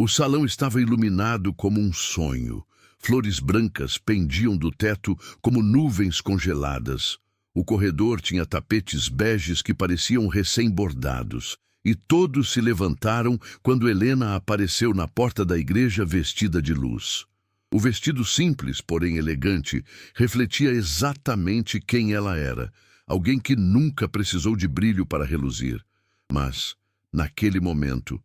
O salão estava iluminado como um sonho. Flores brancas pendiam do teto como nuvens congeladas. O corredor tinha tapetes beges que pareciam recém-bordados. E todos se levantaram quando Helena apareceu na porta da igreja vestida de luz. O vestido simples, porém elegante, refletia exatamente quem ela era. Alguém que nunca precisou de brilho para reluzir. Mas, naquele momento,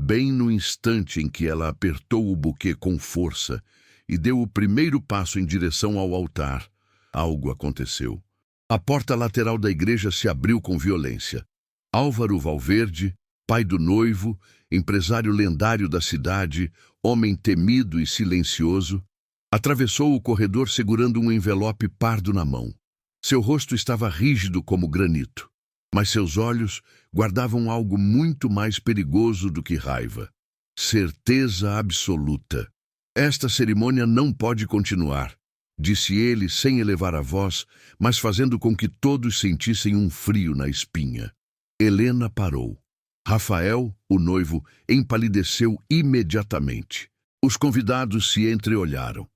bem no instante em que ela apertou o buquê com força e deu o primeiro passo em direção ao altar, algo aconteceu. A porta lateral da igreja se abriu com violência. Álvaro Valverde, pai do noivo, empresário lendário da cidade, homem temido e silencioso, atravessou o corredor segurando um envelope pardo na mão. Seu rosto estava rígido como granito, mas seus olhos guardavam algo muito mais perigoso do que raiva. Certeza absoluta. Esta cerimônia não pode continuar, disse ele sem elevar a voz, mas fazendo com que todos sentissem um frio na espinha. Helena parou. Rafael, o noivo, empalideceu imediatamente. Os convidados se entreolharam.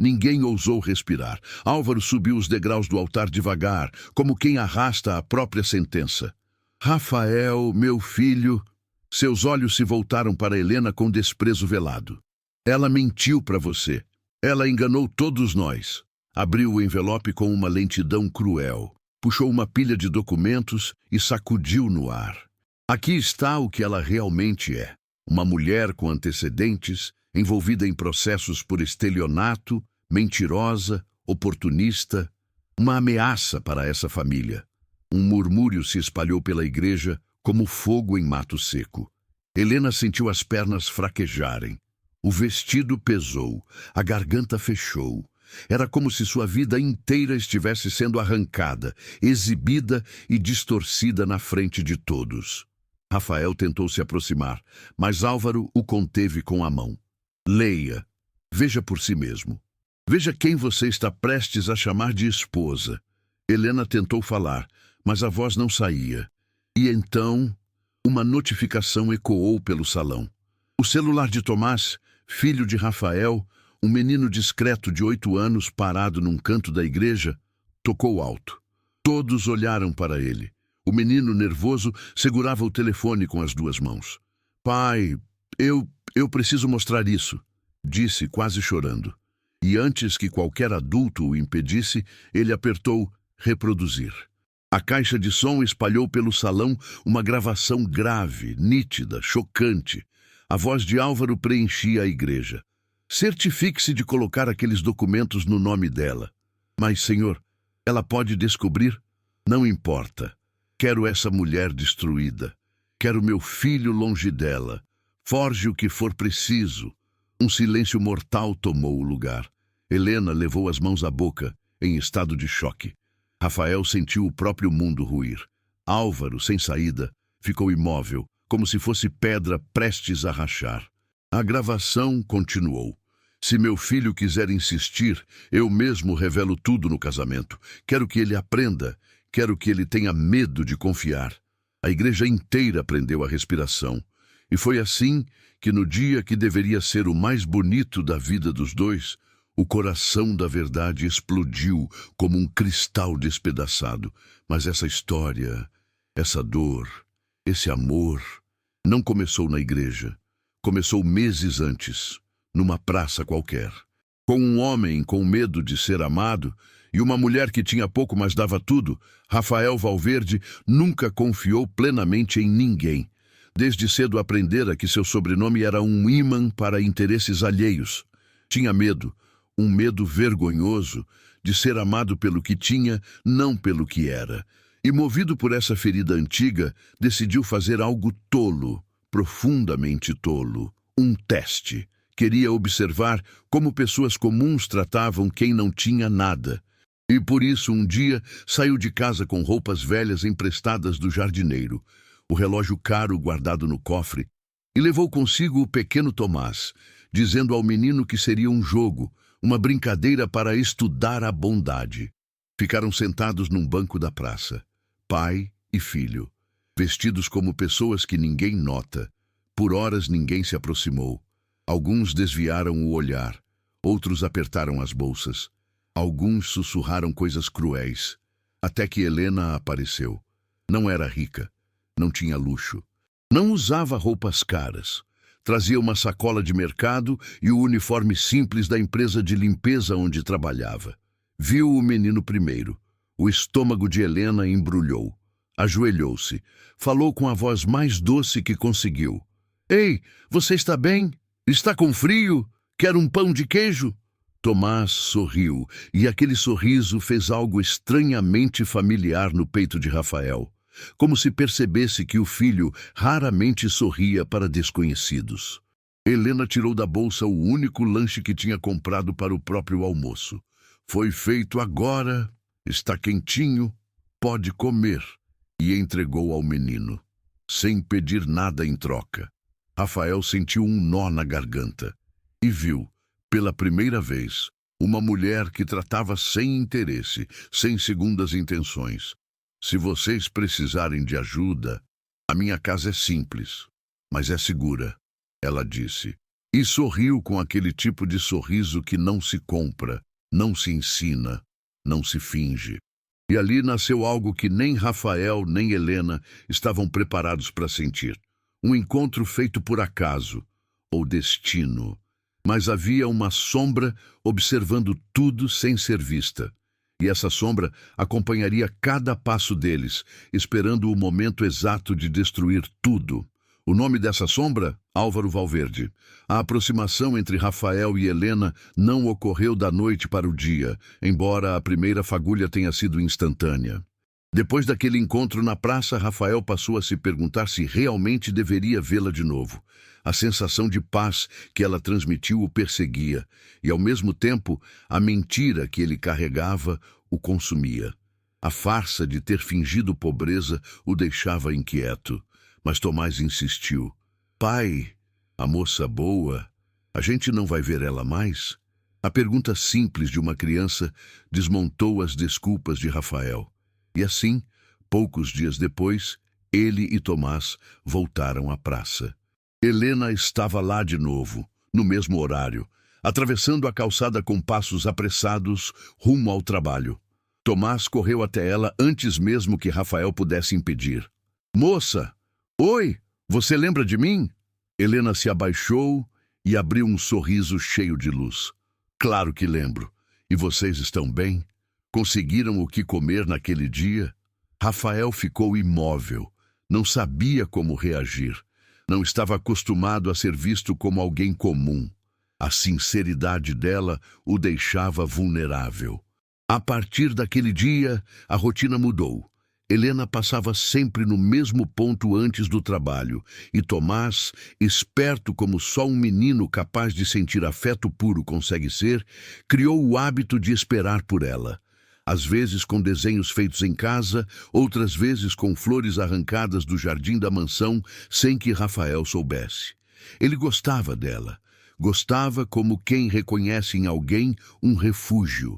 Ninguém ousou respirar. Álvaro subiu os degraus do altar devagar, como quem arrasta a própria sentença. Rafael, meu filho... Seus olhos se voltaram para Helena com desprezo velado. Ela mentiu para você. Ela enganou todos nós. Abriu o envelope com uma lentidão cruel. Puxou uma pilha de documentos e sacudiu no ar. Aqui está o que ela realmente é. Uma mulher com antecedentes, envolvida em processos por estelionato, mentirosa, oportunista, uma ameaça para essa família. Um murmúrio se espalhou pela igreja como fogo em mato seco. Helena sentiu as pernas fraquejarem. O vestido pesou, a garganta fechou. Era como se sua vida inteira estivesse sendo arrancada, exibida e distorcida na frente de todos. Rafael tentou se aproximar, mas Álvaro o conteve com a mão. Leia. Veja por si mesmo. Veja quem você está prestes a chamar de esposa. Helena tentou falar, mas a voz não saía. E então, uma notificação ecoou pelo salão. O celular de Tomás, filho de Rafael, um menino discreto de 8 anos parado num canto da igreja, tocou alto. Todos olharam para ele. O menino nervoso segurava o telefone com as 2 mãos. Pai, eu preciso mostrar isso, disse quase chorando. E antes que qualquer adulto o impedisse, ele apertou reproduzir. A caixa de som espalhou pelo salão uma gravação grave, nítida, chocante. A voz de Álvaro preenchia a igreja. Certifique-se de colocar aqueles documentos no nome dela. Mas, senhor, ela pode descobrir? Não importa. Quero essa mulher destruída. Quero meu filho longe dela. Forje o que for preciso. Um silêncio mortal tomou o lugar. Helena levou as mãos à boca, em estado de choque. Rafael sentiu o próprio mundo ruir. Álvaro, sem saída, ficou imóvel, como se fosse pedra prestes a rachar. A gravação continuou. Se meu filho quiser insistir, eu mesmo revelo tudo no casamento. Quero que ele aprenda. Quero que ele tenha medo de confiar. A igreja inteira prendeu a respiração. E foi assim que, no dia que deveria ser o mais bonito da vida dos dois, o coração da verdade explodiu como um cristal despedaçado. Mas essa história, essa dor, esse amor, não começou na igreja. Começou meses antes, numa praça qualquer. Com um homem com medo de ser amado e uma mulher que tinha pouco, mas dava tudo, Rafael Valverde nunca confiou plenamente em ninguém. Desde cedo aprendera que seu sobrenome era um ímã para interesses alheios. Tinha medo, um medo vergonhoso, de ser amado pelo que tinha, não pelo que era. E movido por essa ferida antiga, decidiu fazer algo tolo, profundamente tolo. Um teste. Queria observar como pessoas comuns tratavam quem não tinha nada. E por isso, um dia, saiu de casa com roupas velhas emprestadas do jardineiro, o relógio caro guardado no cofre, e levou consigo o pequeno Tomás, dizendo ao menino que seria um jogo, uma brincadeira para estudar a bondade. Ficaram sentados num banco da praça, pai e filho, vestidos como pessoas que ninguém nota. Por horas ninguém se aproximou. Alguns desviaram o olhar, outros apertaram as bolsas. Alguns sussurraram coisas cruéis, até que Helena apareceu. Não era rica, não tinha luxo, não usava roupas caras. Trazia uma sacola de mercado e o uniforme simples da empresa de limpeza onde trabalhava. Viu o menino primeiro. O estômago de Helena embrulhou. Ajoelhou-se. Falou com a voz mais doce que conseguiu. Ei, você está bem? Está com frio? Quer um pão de queijo? Tomás sorriu, e aquele sorriso fez algo estranhamente familiar no peito de Rafael, como se percebesse que o filho raramente sorria para desconhecidos. Helena tirou da bolsa o único lanche que tinha comprado para o próprio almoço. Foi feito agora, está quentinho, pode comer, e entregou ao menino, sem pedir nada em troca. Rafael sentiu um nó na garganta e viu, pela primeira vez, uma mulher que tratava sem interesse, sem segundas intenções. Se vocês precisarem de ajuda, a minha casa é simples, mas é segura, ela disse. E sorriu com aquele tipo de sorriso que não se compra, não se ensina, não se finge. E ali nasceu algo que nem Rafael nem Helena estavam preparados para sentir. Um encontro feito por acaso, ou destino. Mas havia uma sombra observando tudo sem ser vista. E essa sombra acompanharia cada passo deles, esperando o momento exato de destruir tudo. O nome dessa sombra? Álvaro Valverde. A aproximação entre Rafael e Helena não ocorreu da noite para o dia, embora a primeira fagulha tenha sido instantânea. Depois daquele encontro na praça, Rafael passou a se perguntar se realmente deveria vê-la de novo. A sensação de paz que ela transmitiu o perseguia, e ao mesmo tempo, a mentira que ele carregava o consumia. A farsa de ter fingido pobreza o deixava inquieto. Mas Tomás insistiu. Pai, a moça boa, a gente não vai ver ela mais? A pergunta simples de uma criança desmontou as desculpas de Rafael. E assim, poucos dias depois, ele e Tomás voltaram à praça. Helena estava lá de novo, no mesmo horário, atravessando a calçada com passos apressados rumo ao trabalho. Tomás correu até ela antes mesmo que Rafael pudesse impedir. Moça! Oi, você lembra de mim? Helena se abaixou e abriu um sorriso cheio de luz. Claro que lembro. E vocês estão bem? Conseguiram o que comer naquele dia? Rafael ficou imóvel. Não sabia como reagir. Não estava acostumado a ser visto como alguém comum. A sinceridade dela o deixava vulnerável. A partir daquele dia, a rotina mudou. Helena passava sempre no mesmo ponto antes do trabalho, e Tomás, esperto como só um menino capaz de sentir afeto puro consegue ser, criou o hábito de esperar por ela. Às vezes com desenhos feitos em casa, outras vezes com flores arrancadas do jardim da mansão sem que Rafael soubesse. Ele gostava dela. Gostava como quem reconhece em alguém um refúgio.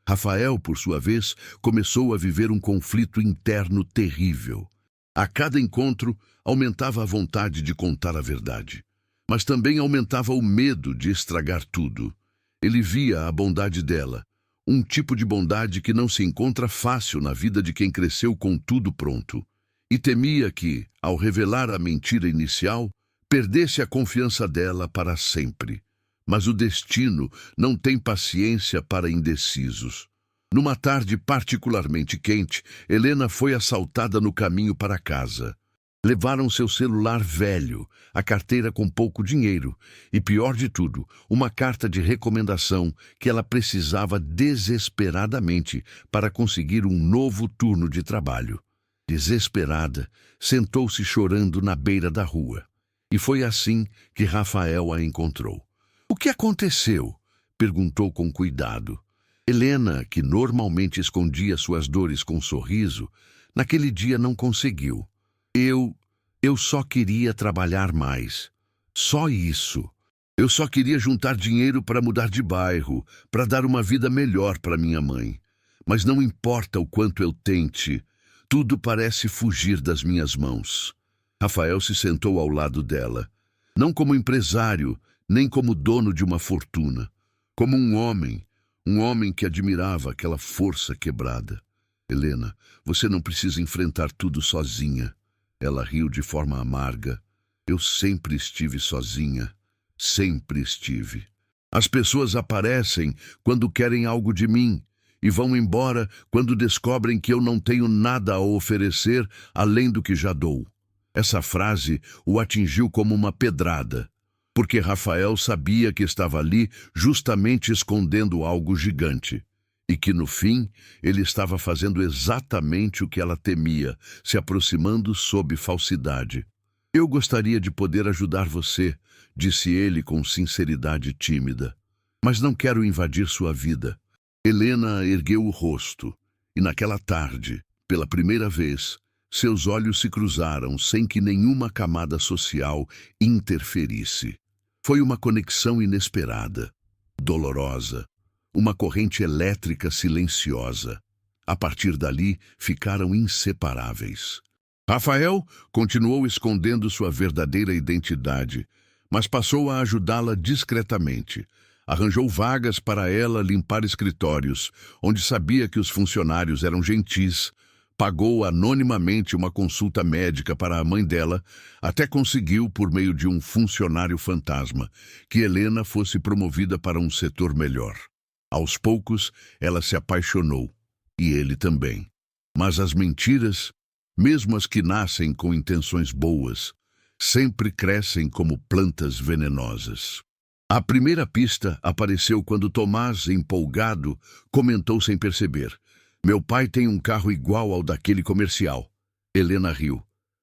Rafael, por sua vez, começou a viver um conflito interno terrível. A cada encontro, aumentava a vontade de contar a verdade, mas também aumentava o medo de estragar tudo. Ele via a bondade dela, um tipo de bondade que não se encontra fácil na vida de quem cresceu com tudo pronto, e temia que, ao revelar a mentira inicial, perdesse a confiança dela para sempre. Mas o destino não tem paciência para indecisos. Numa tarde particularmente quente, Helena foi assaltada no caminho para casa. Levaram seu celular velho, a carteira com pouco dinheiro e, pior de tudo, uma carta de recomendação que ela precisava desesperadamente para conseguir um novo turno de trabalho. Desesperada, sentou-se chorando na beira da rua. E foi assim que Rafael a encontrou. O que aconteceu? Perguntou com cuidado. Helena, que normalmente escondia suas dores com um sorriso, naquele dia não conseguiu. Eu só queria trabalhar mais. Só isso. Eu só queria juntar dinheiro para mudar de bairro, para dar uma vida melhor para minha mãe. Mas não importa o quanto eu tente, tudo parece fugir das minhas mãos. Rafael se sentou ao lado dela. Não como empresário, nem como dono de uma fortuna, como um homem que admirava aquela força quebrada. Helena, você não precisa enfrentar tudo sozinha. Ela riu de forma amarga. Eu sempre estive sozinha. Sempre estive. As pessoas aparecem quando querem algo de mim e vão embora quando descobrem que eu não tenho nada a oferecer além do que já dou. Essa frase o atingiu como uma pedrada, porque Rafael sabia que estava ali justamente escondendo algo gigante, e que no fim ele estava fazendo exatamente o que ela temia, se aproximando sob falsidade. Eu gostaria de poder ajudar você, disse ele com sinceridade tímida, mas não quero invadir sua vida. Helena ergueu o rosto, e naquela tarde, pela primeira vez, seus olhos se cruzaram sem que nenhuma camada social interferisse. Foi uma conexão inesperada, dolorosa, uma corrente elétrica silenciosa. A partir dali, ficaram inseparáveis. Rafael continuou escondendo sua verdadeira identidade, mas passou a ajudá-la discretamente. Arranjou vagas para ela limpar escritórios, onde sabia que os funcionários eram gentis. Pagou anonimamente uma consulta médica para a mãe dela, até conseguiu, por meio de um funcionário fantasma, que Helena fosse promovida para um setor melhor. Aos poucos, ela se apaixonou, e ele também. Mas as mentiras, mesmo as que nascem com intenções boas, sempre crescem como plantas venenosas. A primeira pista apareceu quando Tomás, empolgado, comentou sem perceber: "Meu pai tem um carro igual ao daquele comercial." Helena riu.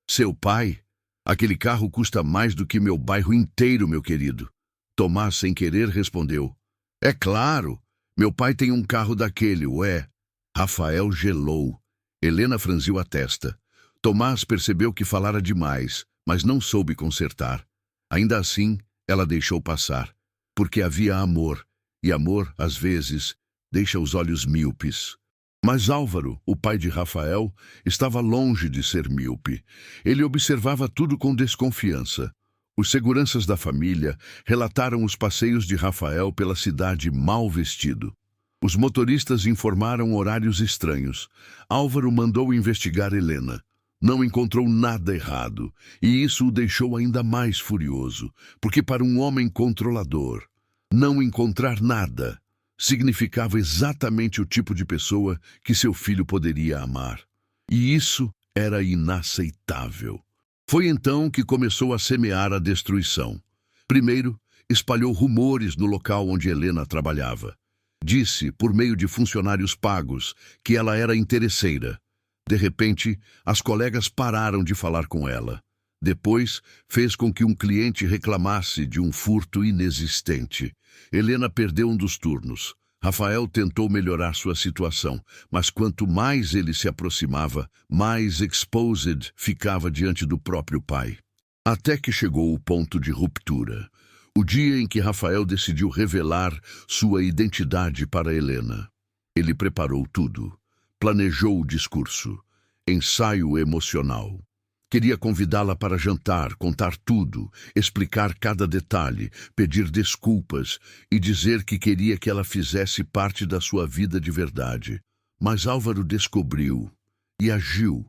"Seu pai? Aquele carro custa mais do que meu bairro inteiro, meu querido." Tomás, sem querer, respondeu: "É claro, meu pai tem um carro daquele, ué." Rafael gelou. Helena franziu a testa. Tomás percebeu que falara demais, mas não soube consertar. Ainda assim, ela deixou passar, porque havia amor, e amor, às vezes, deixa os olhos míopes. Mas Álvaro, o pai de Rafael, estava longe de ser míope. Ele observava tudo com desconfiança. Os seguranças da família relataram os passeios de Rafael pela cidade mal vestido. Os motoristas informaram horários estranhos. Álvaro mandou investigar Helena. Não encontrou nada errado, e isso o deixou ainda mais furioso, porque para um homem controlador, não encontrar nada significava exatamente o tipo de pessoa que seu filho poderia amar. E isso era inaceitável. Foi então que começou a semear a destruição. Primeiro, espalhou rumores no local onde Helena trabalhava. Disse, por meio de funcionários pagos, que ela era interesseira. De repente, as colegas pararam de falar com ela. Depois, fez com que um cliente reclamasse de um furto inexistente. Helena perdeu um dos turnos. Rafael tentou melhorar sua situação, mas quanto mais ele se aproximava, mais exposed ficava diante do próprio pai. Até que chegou o ponto de ruptura. O dia em que Rafael decidiu revelar sua identidade para Helena. Ele preparou tudo. Planejou o discurso. Ensaio emocional. Queria convidá-la para jantar, contar tudo, explicar cada detalhe, pedir desculpas e dizer que queria que ela fizesse parte da sua vida de verdade. Mas Álvaro descobriu e agiu.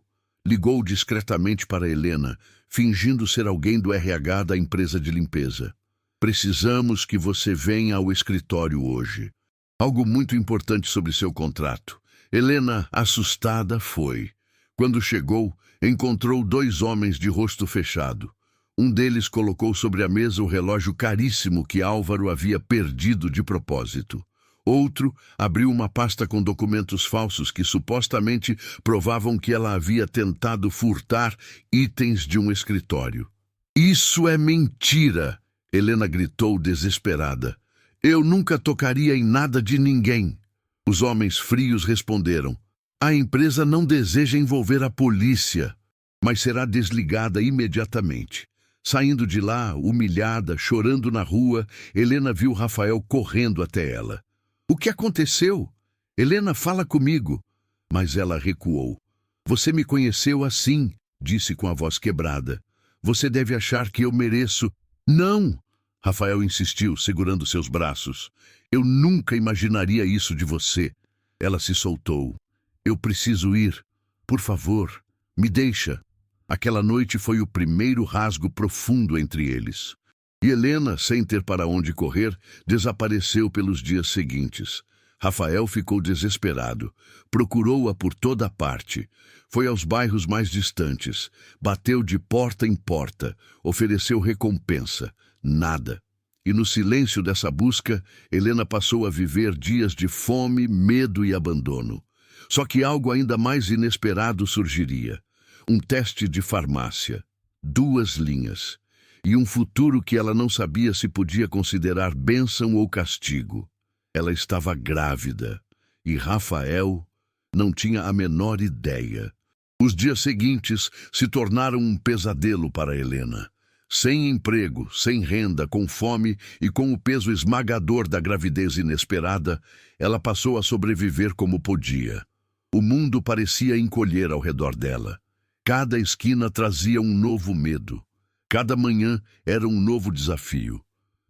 Ligou discretamente para Helena, fingindo ser alguém do RH da empresa de limpeza. "Precisamos que você venha ao escritório hoje. Algo muito importante sobre seu contrato." Helena, assustada, foi. Quando chegou, encontrou 2 homens de rosto fechado. Um deles colocou sobre a mesa o relógio caríssimo que Álvaro havia perdido de propósito. Outro abriu uma pasta com documentos falsos que supostamente provavam que ela havia tentado furtar itens de um escritório. "Isso é mentira!" Helena gritou desesperada. "Eu nunca tocaria em nada de ninguém." Os homens frios responderam: "A empresa não deseja envolver a polícia, mas será desligada imediatamente." Saindo de lá, humilhada, chorando na rua, Helena viu Rafael correndo até ela. "O que aconteceu? Helena, fala comigo." Mas ela recuou. "Você me conheceu assim", disse com a voz quebrada. "Você deve achar que eu mereço." "Não!" Rafael insistiu, segurando seus braços. Eu nunca imaginaria isso de você. Ela se soltou. Eu preciso ir. Por favor, me deixa. Aquela noite foi o primeiro rasgo profundo entre eles. E Helena, sem ter para onde correr, desapareceu pelos dias seguintes. Rafael ficou desesperado. Procurou-a por toda parte. Foi aos bairros mais distantes. Bateu de porta em porta. Ofereceu recompensa. Nada. E no silêncio dessa busca, Helena passou a viver dias de fome, medo e abandono. Só que algo ainda mais inesperado surgiria. Um teste de farmácia. 2 linhas. E um futuro que ela não sabia se podia considerar bênção ou castigo. Ela estava grávida. E Rafael não tinha a menor ideia. Os dias seguintes se tornaram um pesadelo para Helena. Sem emprego, sem renda, com fome e com o peso esmagador da gravidez inesperada, ela passou a sobreviver como podia. O mundo parecia encolher ao redor dela. Cada esquina trazia um novo medo. Cada manhã era um novo desafio.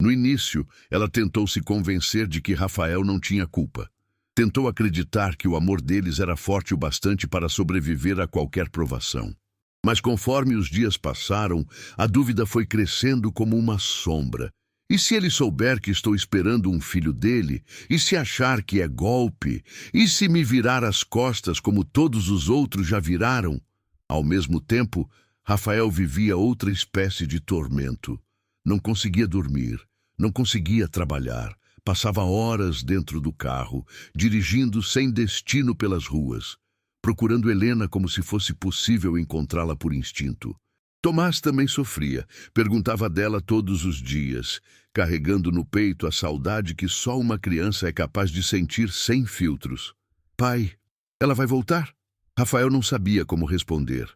No início, ela tentou se convencer de que Rafael não tinha culpa. Tentou acreditar que o amor deles era forte o bastante para sobreviver a qualquer provação. Mas conforme os dias passaram, a dúvida foi crescendo como uma sombra. E se ele souber que estou esperando um filho dele? E se achar que é golpe? E se me virar as costas como todos os outros já viraram? Ao mesmo tempo, Rafael vivia outra espécie de tormento. Não conseguia dormir, não conseguia trabalhar. Passava horas dentro do carro, dirigindo sem destino pelas ruas, procurando Helena como se fosse possível encontrá-la por instinto. Tomás também sofria, perguntava dela todos os dias, carregando no peito a saudade que só uma criança é capaz de sentir sem filtros. Pai, ela vai voltar? Rafael não sabia como responder.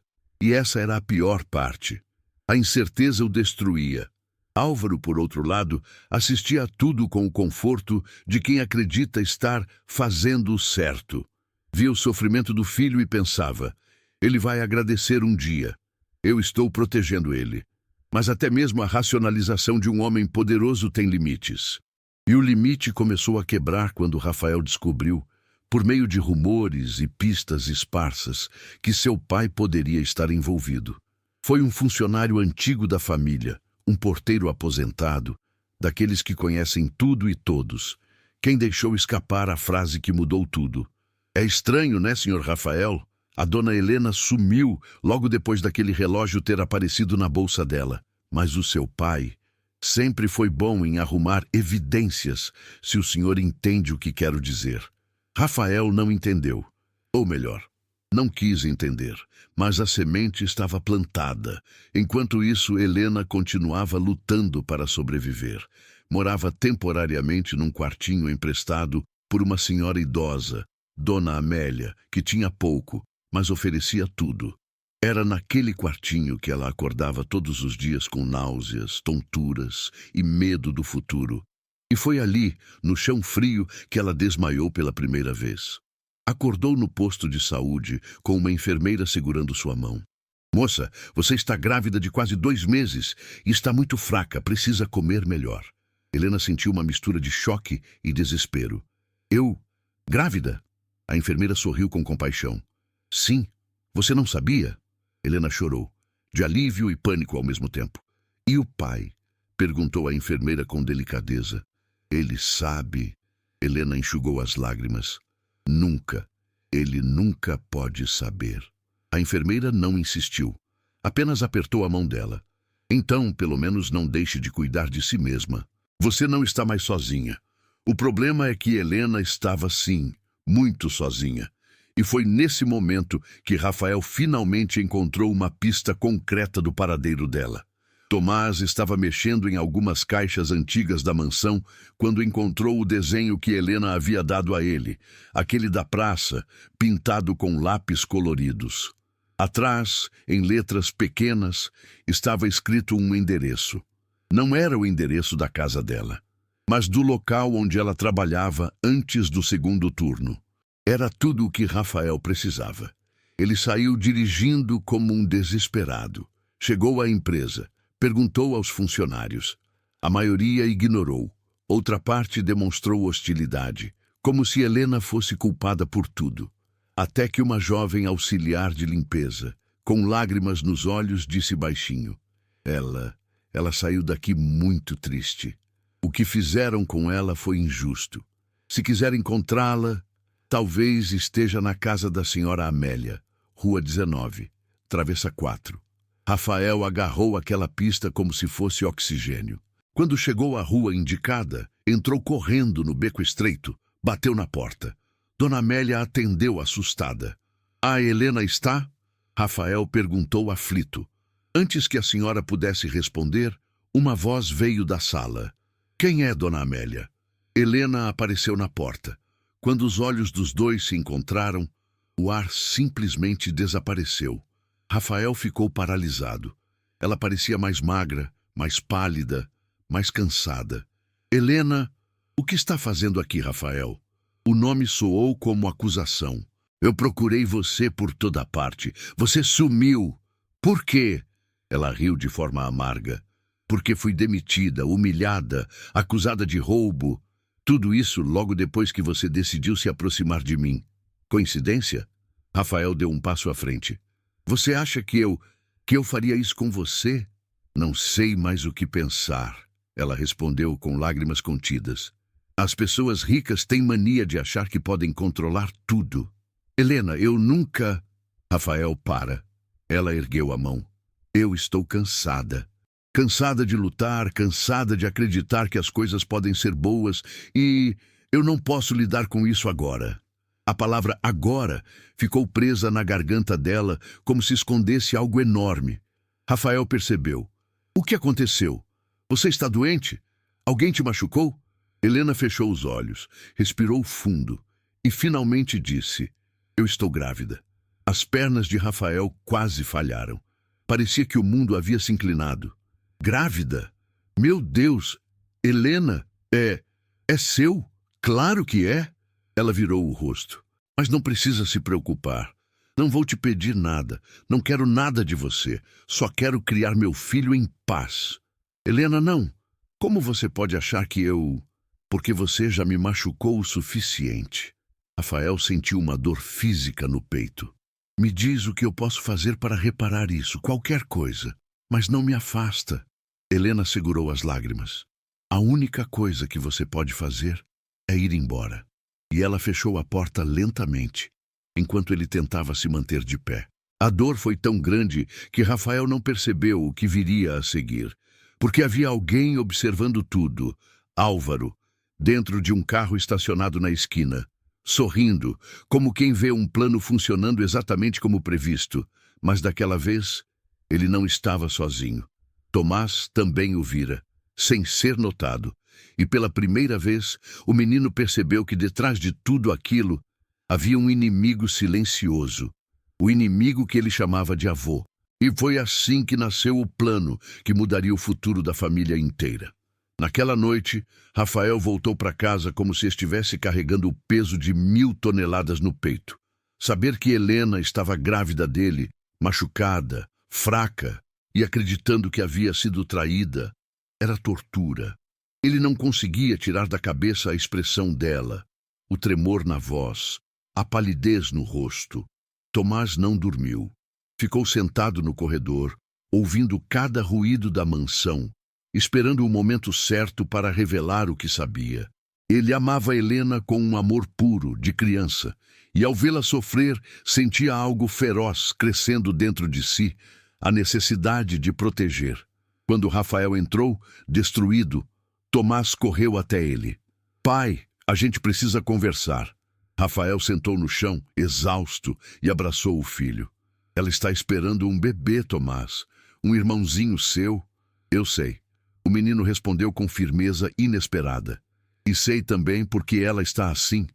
E essa era a pior parte. A incerteza o destruía. Álvaro, por outro lado, assistia a tudo com o conforto de quem acredita estar fazendo o certo. Via o sofrimento do filho e pensava, ele vai agradecer um dia. Eu estou protegendo ele. Mas até mesmo a racionalização de um homem poderoso tem limites. E o limite começou a quebrar quando Rafael descobriu, por meio de rumores e pistas esparsas, que seu pai poderia estar envolvido. Foi um funcionário antigo da família, um porteiro aposentado, daqueles que conhecem tudo e todos, quem deixou escapar a frase que mudou tudo. É estranho, né, senhor Rafael? A dona Helena sumiu logo depois daquele relógio ter aparecido na bolsa dela. Mas o seu pai sempre foi bom em arrumar evidências, se o senhor entende o que quero dizer. Rafael não entendeu. Ou melhor, não quis entender, mas a semente estava plantada. Enquanto isso, Helena continuava lutando para sobreviver. Morava temporariamente num quartinho emprestado por uma senhora idosa, Dona Amélia, que tinha pouco, mas oferecia tudo. Era naquele quartinho que ela acordava todos os dias com náuseas, tonturas e medo do futuro. E foi ali, no chão frio, que ela desmaiou pela primeira vez. Acordou no posto de saúde, com uma enfermeira segurando sua mão. Moça, você está grávida de quase 2 meses e está muito fraca, precisa comer melhor. Helena sentiu uma mistura de choque e desespero. Eu? Grávida? A enfermeira sorriu com compaixão. Sim, você não sabia? Helena chorou, de alívio e pânico ao mesmo tempo. E o pai? Perguntou a enfermeira com delicadeza. Ele sabe. Helena enxugou as lágrimas. Nunca. Ele nunca pode saber. A enfermeira não insistiu. Apenas apertou a mão dela. Então, pelo menos não deixe de cuidar de si mesma. Você não está mais sozinha. O problema é que Helena estava, sim, muito sozinha. E foi nesse momento que Rafael finalmente encontrou uma pista concreta do paradeiro dela. Tomás estava mexendo em algumas caixas antigas da mansão quando encontrou o desenho que Helena havia dado a ele, aquele da praça, pintado com lápis coloridos. Atrás, em letras pequenas, estava escrito um endereço. Não era o endereço da casa dela, mas do local onde ela trabalhava antes do segundo turno. Era tudo o que Rafael precisava. Ele saiu dirigindo como um desesperado. Chegou à empresa. Perguntou aos funcionários. A maioria ignorou. Outra parte demonstrou hostilidade, como se Helena fosse culpada por tudo. Até que uma jovem auxiliar de limpeza, com lágrimas nos olhos, disse baixinho: Ela saiu daqui muito triste. O que fizeram com ela foi injusto. Se quiser encontrá-la, talvez esteja na casa da senhora Amélia, Rua 19, Travessa 4. Rafael agarrou aquela pista como se fosse oxigênio. Quando chegou à rua indicada, entrou correndo no beco estreito, bateu na porta. Dona Amélia atendeu assustada. A Helena está? Rafael perguntou aflito. Antes que a senhora pudesse responder, uma voz veio da sala. Quem é Dona Amélia? Helena apareceu na porta. Quando os olhos dos dois se encontraram, o ar simplesmente desapareceu. Rafael ficou paralisado. Ela parecia mais magra, mais pálida, mais cansada. Helena, o que está fazendo aqui, Rafael? O nome soou como acusação. Eu procurei você por toda parte. Você sumiu. Por quê? Ela riu de forma amarga. Porque fui demitida, humilhada, acusada de roubo. Tudo isso logo depois que você decidiu se aproximar de mim. Coincidência? Rafael deu um passo à frente. Você acha que eu faria isso com você? Não sei mais o que pensar. Ela respondeu com lágrimas contidas. As pessoas ricas têm mania de achar que podem controlar tudo. Helena, eu nunca... Rafael, para. Ela ergueu a mão. Eu estou cansada. Cansada de lutar, cansada de acreditar que as coisas podem ser boas e eu não posso lidar com isso agora. A palavra agora ficou presa na garganta dela como se escondesse algo enorme. Rafael percebeu. O que aconteceu? Você está doente? Alguém te machucou? Helena fechou os olhos, respirou fundo e finalmente disse: Eu estou grávida. As pernas de Rafael quase falharam. Parecia que o mundo havia se inclinado. Grávida? Meu Deus! Helena, é seu? Claro que é! Ela virou o rosto. Mas não precisa se preocupar. Não vou te pedir nada. Não quero nada de você. Só quero criar meu filho em paz. Helena, não. Como você pode achar que eu... Porque você já me machucou o suficiente. Rafael sentiu uma dor física no peito. Me diz o que eu posso fazer para reparar isso, qualquer coisa. Mas não me afasta. Helena segurou as lágrimas. A única coisa que você pode fazer é ir embora. E ela fechou a porta lentamente, enquanto ele tentava se manter de pé. A dor foi tão grande que Rafael não percebeu o que viria a seguir, porque havia alguém observando tudo. Álvaro, dentro de um carro estacionado na esquina, sorrindo, como quem vê um plano funcionando exatamente como previsto. Mas daquela vez, ele não estava sozinho. Tomás também o vira, sem ser notado. E pela primeira vez, o menino percebeu que detrás de tudo aquilo havia um inimigo silencioso. O inimigo que ele chamava de avô. E foi assim que nasceu o plano que mudaria o futuro da família inteira. Naquela noite, Rafael voltou para casa como se estivesse carregando o peso de 1000 toneladas no peito. Saber que Helena estava grávida dele, machucada, fraca e acreditando que havia sido traída, era tortura. Ele não conseguia tirar da cabeça a expressão dela, o tremor na voz, a palidez no rosto. Tomás não dormiu. Ficou sentado no corredor, ouvindo cada ruído da mansão, esperando o momento certo para revelar o que sabia. Ele amava Helena com um amor puro, de criança, e ao vê-la sofrer, sentia algo feroz crescendo dentro de si, a necessidade de proteger. Quando Rafael entrou, destruído, Tomás correu até ele. Pai, a gente precisa conversar. Rafael sentou no chão, exausto, e abraçou o filho. Ela está esperando um bebê, Tomás. Um irmãozinho seu. Eu sei. O menino respondeu com firmeza inesperada. E sei também porque ela está assim.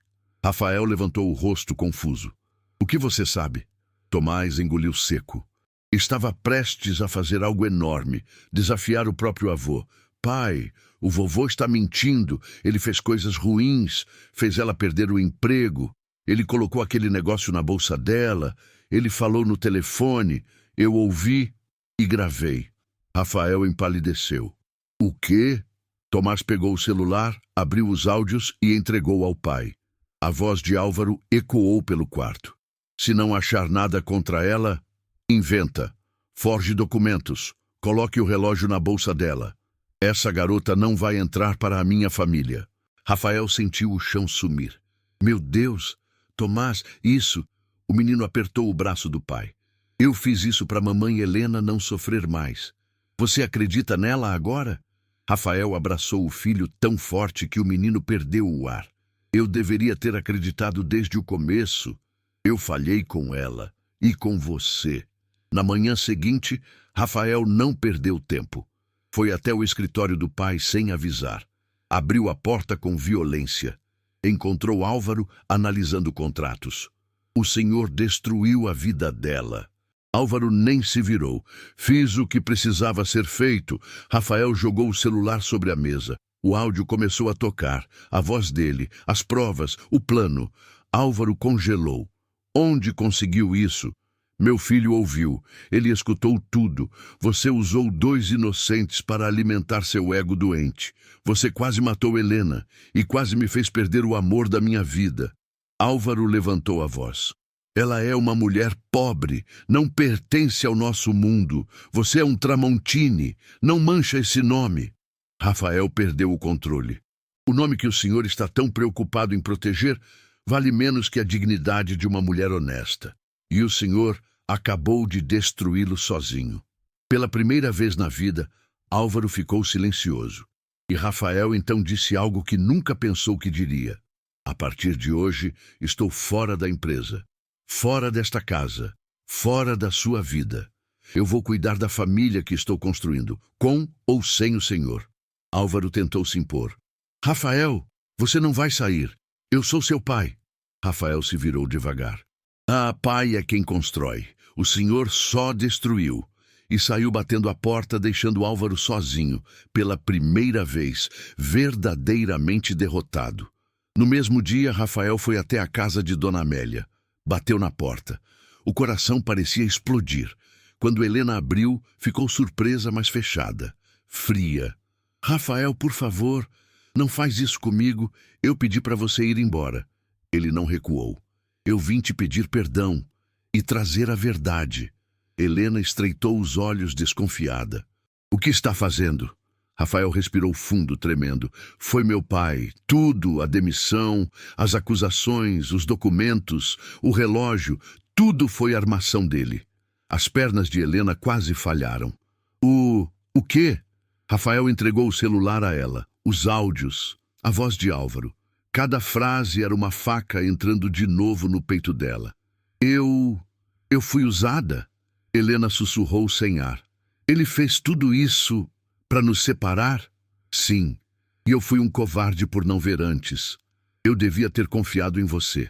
Rafael levantou o rosto confuso. O que você sabe? Tomás engoliu seco. Estava prestes a fazer algo enorme, desafiar o próprio avô. Pai, o vovô está mentindo. Ele fez coisas ruins, fez ela perder o emprego. Ele colocou aquele negócio na bolsa dela. Ele falou no telefone. Eu ouvi e gravei. Rafael empalideceu. O quê? Tomás pegou o celular, abriu os áudios e entregou ao pai. A voz de Álvaro ecoou pelo quarto. Se não achar nada contra ela, inventa. Forge documentos. Coloque o relógio na bolsa dela. Essa garota não vai entrar para a minha família. Rafael sentiu o chão sumir. Meu Deus! Tomás, isso! O menino apertou o braço do pai. Eu fiz isso para mamãe Helena não sofrer mais. Você acredita nela agora? Rafael abraçou o filho tão forte que o menino perdeu o ar. Eu deveria ter acreditado desde o começo. Eu falhei com ela e com você. Na manhã seguinte, Rafael não perdeu tempo. Foi até o escritório do pai sem avisar. Abriu a porta com violência. Encontrou Álvaro analisando contratos. O senhor destruiu a vida dela. Álvaro nem se virou. Fiz o que precisava ser feito. Rafael jogou o celular sobre a mesa. O áudio começou a tocar. A voz dele, as provas, o plano. Álvaro congelou. Onde conseguiu isso? Meu filho ouviu. Ele escutou tudo. Você usou 2 inocentes para alimentar seu ego doente. Você quase matou Helena e quase me fez perder o amor da minha vida. Álvaro levantou a voz. Ela é uma mulher pobre, não pertence ao nosso mundo. Você é um Tramontini, não mancha esse nome. Rafael perdeu o controle. O nome que o senhor está tão preocupado em proteger vale menos que a dignidade de uma mulher honesta. E o senhor acabou de destruí-lo sozinho. Pela primeira vez na vida, Álvaro ficou silencioso. E Rafael então disse algo que nunca pensou que diria. A partir de hoje, estou fora da empresa. Fora desta casa, fora da sua vida. Eu vou cuidar da família que estou construindo, com ou sem o senhor. Álvaro tentou se impor. Rafael, você não vai sair. Eu sou seu pai. Rafael se virou devagar. Ah, pai é quem constrói. O senhor só destruiu. E saiu batendo a porta, deixando Álvaro sozinho, pela primeira vez, verdadeiramente derrotado. No mesmo dia, Rafael foi até a casa de Dona Amélia. Bateu na porta. O coração parecia explodir. Quando Helena abriu, ficou surpresa, mas fechada. Fria. Rafael, por favor, não faz isso comigo. Eu pedi para você ir embora. Ele não recuou. Eu vim te pedir perdão e trazer a verdade. Helena estreitou os olhos desconfiada. O que está fazendo? Rafael respirou fundo, tremendo. Foi meu pai. Tudo, a demissão, as acusações, os documentos, o relógio, tudo foi armação dele. As pernas de Helena quase falharam. O quê? Rafael entregou o celular a ela. Os áudios, a voz de Álvaro. Cada frase era uma faca entrando de novo no peito dela. Eu fui usada? Helena sussurrou sem ar. Ele fez tudo isso para nos separar? Sim, e eu fui um covarde por não ver antes. Eu devia ter confiado em você.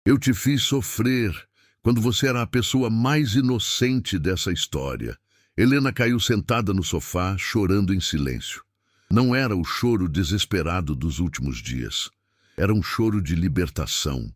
Eu te fiz sofrer quando você era a pessoa mais inocente dessa história. Helena caiu sentada no sofá, chorando em silêncio. Não era o choro desesperado dos últimos dias. Era um choro de libertação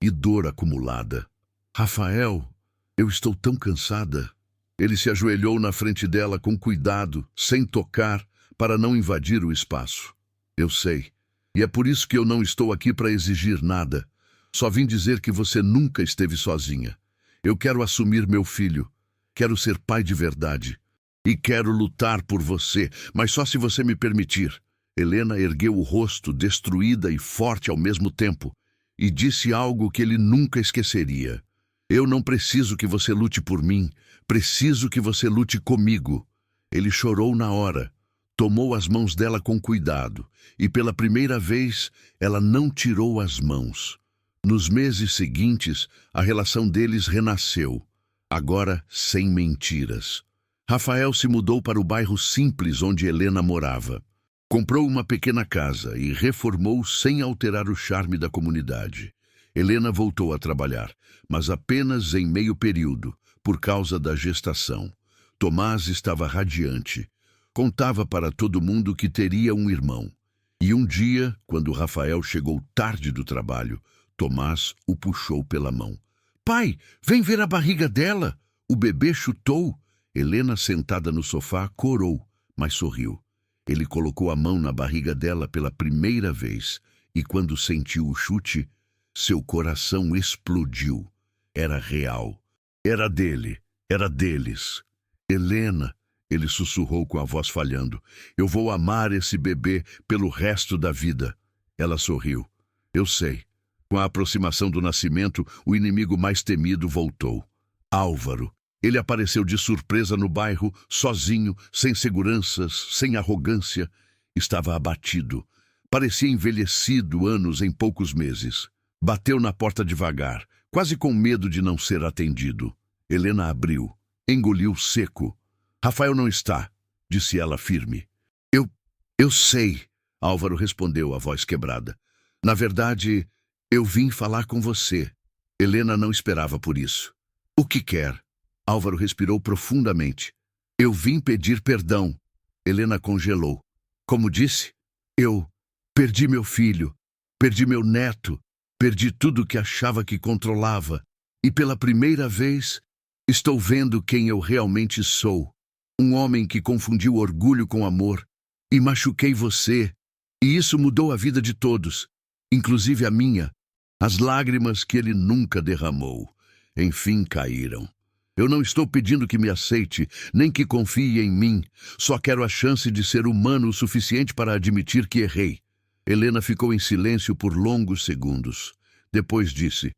e dor acumulada. Rafael, eu estou tão cansada. Ele se ajoelhou na frente dela com cuidado, sem tocar, para não invadir o espaço. Eu sei. E é por isso que eu não estou aqui para exigir nada. Só vim dizer que você nunca esteve sozinha. Eu quero assumir meu filho. Quero ser pai de verdade. E quero lutar por você, mas só se você me permitir. Helena ergueu o rosto, destruída e forte ao mesmo tempo, e disse algo que ele nunca esqueceria. Eu não preciso que você lute por mim. Preciso que você lute comigo. Ele chorou na hora. Tomou as mãos dela com cuidado, e pela primeira vez ela não tirou as mãos. Nos meses seguintes, a relação deles renasceu, agora sem mentiras. Rafael se mudou para o bairro simples onde Helena morava. Comprou uma pequena casa e reformou sem alterar o charme da comunidade. Helena voltou a trabalhar, mas apenas em meio período, por causa da gestação. Tomás estava radiante. Contava para todo mundo que teria um irmão. E um dia, quando Rafael chegou tarde do trabalho, Tomás o puxou pela mão. Pai, vem ver a barriga dela! O bebê chutou. Helena, sentada no sofá, corou, mas sorriu. Ele colocou a mão na barriga dela pela primeira vez, e quando sentiu o chute, seu coração explodiu. Era real. Era dele. Era deles. Helena, ele sussurrou com a voz falhando, eu vou amar esse bebê pelo resto da vida. Ela sorriu. Eu sei. Com a aproximação do nascimento, o inimigo mais temido voltou. Álvaro. Ele apareceu de surpresa no bairro, sozinho, sem seguranças, sem arrogância. Estava abatido. Parecia envelhecido anos em poucos meses. Bateu na porta devagar, quase com medo de não ser atendido. Helena abriu. Engoliu seco. Rafael não está, disse ela firme. Eu sei, Álvaro respondeu, a voz quebrada. Na verdade, eu vim falar com você. Helena não esperava por isso. O que quer? Álvaro respirou profundamente. Eu vim pedir perdão. Helena congelou. Como disse? Eu perdi meu filho, perdi meu neto, perdi tudo que achava que controlava. E pela primeira vez, estou vendo quem eu realmente sou. Um homem que confundiu orgulho com amor. E machuquei você. E isso mudou a vida de todos, inclusive a minha. As lágrimas que ele nunca derramou, enfim caíram. Eu não estou pedindo que me aceite, nem que confie em mim. Só quero a chance de ser humano o suficiente para admitir que errei. Helena ficou em silêncio por longos segundos. Depois disse,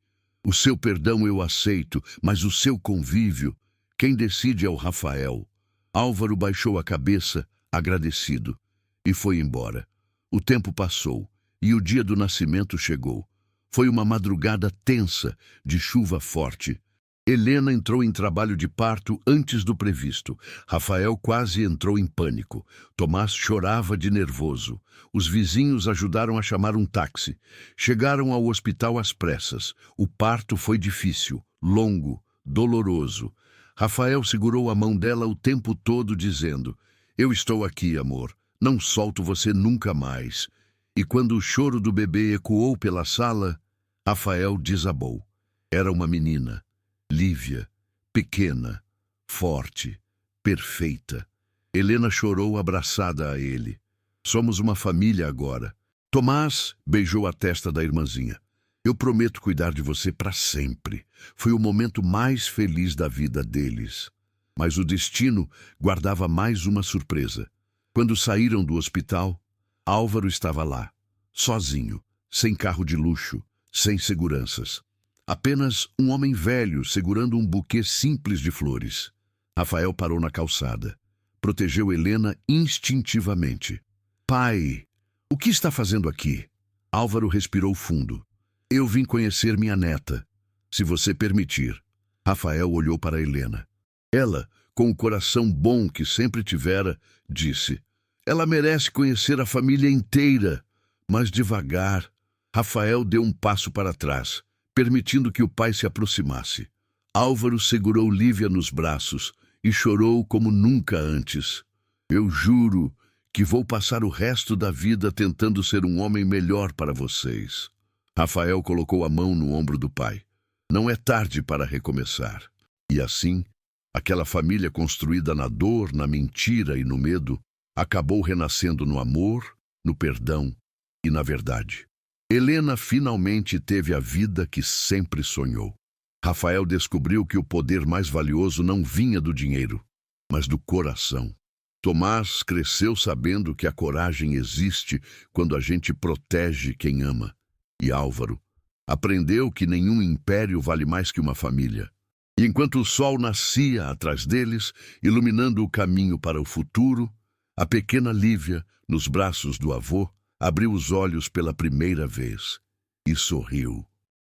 o seu perdão eu aceito, mas o seu convívio, quem decide é o Rafael. Álvaro baixou a cabeça, agradecido, e foi embora. O tempo passou, e o dia do nascimento chegou. Foi uma madrugada tensa, de chuva forte. Helena entrou em trabalho de parto antes do previsto. Rafael quase entrou em pânico. Tomás chorava de nervoso. Os vizinhos ajudaram a chamar um táxi. Chegaram ao hospital às pressas. O parto foi difícil, longo, doloroso. Rafael segurou a mão dela o tempo todo, dizendo, eu estou aqui, amor. Não solto você nunca mais. E quando o choro do bebê ecoou pela sala, Rafael desabou. Era uma menina. Lívia, pequena, forte, perfeita. Helena chorou abraçada a ele. Somos uma família agora. Tomás beijou a testa da irmãzinha. Eu prometo cuidar de você para sempre. Foi o momento mais feliz da vida deles. Mas o destino guardava mais uma surpresa. Quando saíram do hospital, Álvaro estava lá, sozinho, sem carro de luxo, sem seguranças. Apenas um homem velho segurando um buquê simples de flores. Rafael parou na calçada. Protegeu Helena instintivamente. Pai, o que está fazendo aqui? Álvaro respirou fundo. Eu vim conhecer minha neta, se você permitir. Rafael olhou para Helena. Ela, com o coração bom que sempre tivera, disse, ela merece conhecer a família inteira. Mas devagar, Rafael deu um passo para trás, permitindo que o pai se aproximasse. Álvaro segurou Lívia nos braços e chorou como nunca antes. Eu juro que vou passar o resto da vida tentando ser um homem melhor para vocês. Rafael colocou a mão no ombro do pai. Não é tarde para recomeçar. E assim, aquela família construída na dor, na mentira e no medo, acabou renascendo no amor, no perdão e na verdade. Helena finalmente teve a vida que sempre sonhou. Rafael descobriu que o poder mais valioso não vinha do dinheiro, mas do coração. Tomás cresceu sabendo que a coragem existe quando a gente protege quem ama. E Álvaro aprendeu que nenhum império vale mais que uma família. E enquanto o sol nascia atrás deles, iluminando o caminho para o futuro, a pequena Lívia, nos braços do avô, abriu os olhos pela primeira vez e sorriu.